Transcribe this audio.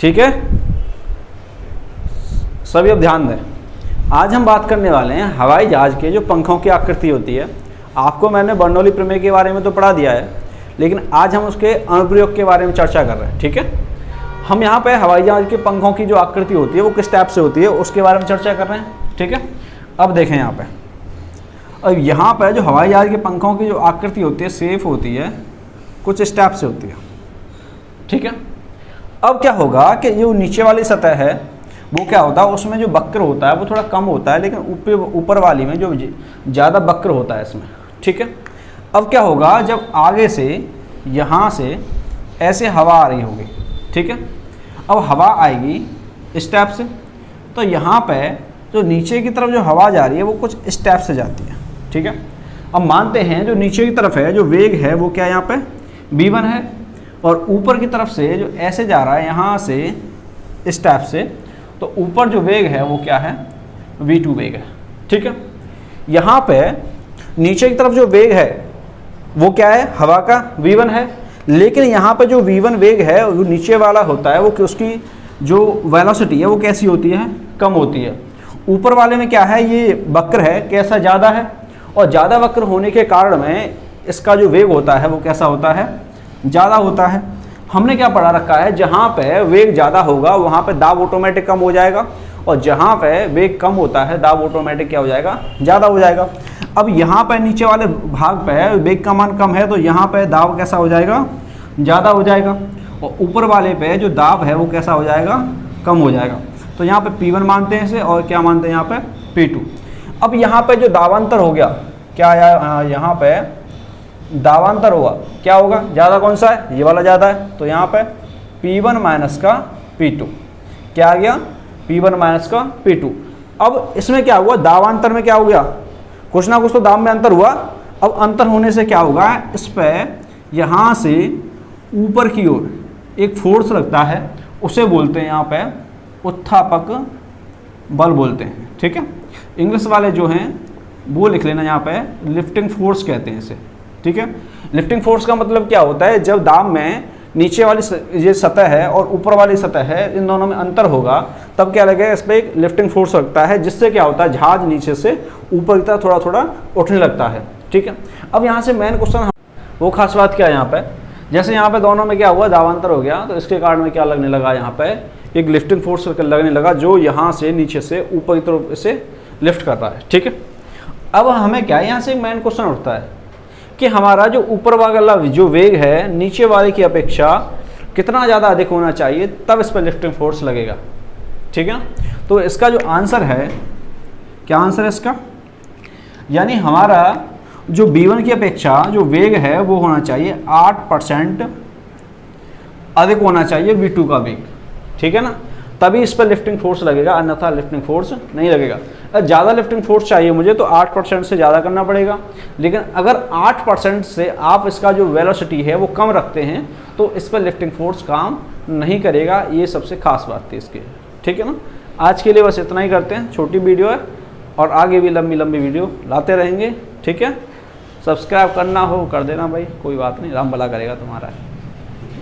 ठीक है, सभी अब ध्यान दें। आज हम बात करने वाले हैं हवाई जहाज़ के जो पंखों की आकृति होती है। आपको मैंने बर्नौली प्रमेय के बारे में तो पढ़ा दिया है, लेकिन आज हम उसके अनुप्रयोग के बारे में चर्चा कर रहे हैं। ठीक है, हम यहाँ पे हवाई जहाज़ के पंखों की जो आकृति होती है वो किस टाइप से होती है उसके बारे में चर्चा कर रहे हैं। ठीक है, अब देखें यहाँ पे, अब यहाँ पे जो हवाई जहाज़ के पंखों की जो आकृति होती है सेफ होती है, कुछ इस टाइप से होती है। ठीक है, अब क्या होगा कि जो नीचे वाली सतह है वो क्या होता है, उसमें जो वक्र होता है वो थोड़ा कम होता है, लेकिन ऊपर वाली में जो ज़्यादा वक्र होता है इसमें। ठीक है, अब क्या होगा, जब आगे से यहाँ से ऐसे हवा आ रही होगी, ठीक है, अब हवा आएगी इस टाइप से, तो यहाँ पे जो नीचे की तरफ जो हवा जा रही है वो कुछ इस टाइप से जाती है। ठीक है, अब मानते हैं जो नीचे की तरफ है जो वेग है वो क्या यहाँ पे v1 है, और ऊपर की तरफ से जो ऐसे जा रहा है यहाँ से इस टाइप से, तो ऊपर जो वेग है वो क्या है, v2 वेग है। ठीक है, यहाँ पे नीचे की तरफ जो वेग है वो क्या है, हवा का v1 है, लेकिन यहाँ पे जो v1 वेग है वो नीचे वाला होता है, वो उसकी जो वेलोसिटी है वो कैसी होती है, कम होती है। ऊपर वाले में क्या है, ये वक्र है कैसा, ज़्यादा है, और ज़्यादा वक्र होने के कारण में इसका जो वेग होता है वो कैसा होता है, ज़्यादा होता है। हमने क्या पढ़ा रखा है, जहाँ पे वेग ज़्यादा होगा वहाँ पे दाब ऑटोमेटिक कम हो जाएगा, और जहाँ पे वेग कम होता है दाब ऑटोमेटिक क्या हो जाएगा, ज़्यादा हो जाएगा। अब यहाँ पे नीचे वाले भाग पे वेग का मान कम है तो यहाँ पे दाब कैसा हो जाएगा, ज़्यादा हो जाएगा, और ऊपर वाले पे जो दाब है वो कैसा हो जाएगा, कम हो जाएगा। तो यहाँ पे P1 मानते हैं इसे, और क्या मानते हैं यहाँ पे P2। अब यहाँ पे जो दाबांतर हो गया, क्या आया, यहाँ पे दाबांतर होगा, क्या होगा, ज़्यादा कौन सा है, ये वाला ज़्यादा है, तो यहाँ पे P1 माइनस का P2 क्या आ गया, P1 माइनस का P2। अब इसमें क्या हुआ, दाबांतर में क्या हो गया, कुछ ना कुछ तो दाब में अंतर हुआ। अब अंतर होने से क्या होगा, इस पर यहाँ से ऊपर की ओर एक फोर्स लगता है, उसे बोलते हैं यहाँ पे उत्थापक बल बोलते हैं। ठीक है, इंग्लिश वाले जो हैं वो लिख लेना, यहाँ पे लिफ्टिंग फोर्स कहते हैं इसे। ठीक है, लिफ्टिंग फोर्स का मतलब क्या होता है, जब दाब में नीचे वाली ये सतह है और ऊपर वाली सतह है, इन दोनों में अंतर होगा, तब क्या लगेगा, इस पर एक लिफ्टिंग फोर्स लगता है, जिससे क्या होता है, जहाज नीचे से ऊपर की तरफ थोड़ा थोड़ा उठने लगता है। ठीक है, अब यहाँ से मेन क्वेश्चन, वो खास बात क्या है यहाँ पे, जैसे यहाँ पे दोनों में क्या हुआ, दाबांतर हो गया, तो इसके कारण में क्या लगने लगा, यहाँ पे एक लिफ्टिंग फोर्स लगने लगा, जो यहाँ से नीचे से ऊपर की तरफ इसे लिफ्ट कर रहा है। ठीक है, अब हमें क्या, यहाँ से एक मेन क्वेश्चन उठता है कि हमारा जो ऊपर वाला जो वेग है नीचे वाले की अपेक्षा कितना ज़्यादा अधिक होना चाहिए, तब इस पर लिफ्टिंग फोर्स लगेगा। ठीक है, तो इसका जो आंसर है, क्या आंसर है इसका, यानी हमारा जो v1 की अपेक्षा जो वेग है वो होना चाहिए 8% अधिक होना चाहिए v2 का वेग। ठीक है ना, तभी इस पर लिफ्टिंग फोर्स लगेगा, अन्यथा लिफ्टिंग फोर्स नहीं लगेगा। ज़्यादा लिफ्टिंग फोर्स चाहिए मुझे तो 8% से ज़्यादा करना पड़ेगा, लेकिन अगर 8% से आप इसका जो वेलोसिटी है वो कम रखते हैं तो इस पर लिफ्टिंग फोर्स काम नहीं करेगा। ये सबसे खास बात थी इसकी। ठीक है ना, आज के लिए बस इतना ही करते हैं, छोटी वीडियो है और आगे भी लंबी लंबी वीडियो लाते रहेंगे। ठीक है, सब्सक्राइब करना हो कर देना भाई, कोई बात नहीं, राम भला करेगा तुम्हारा।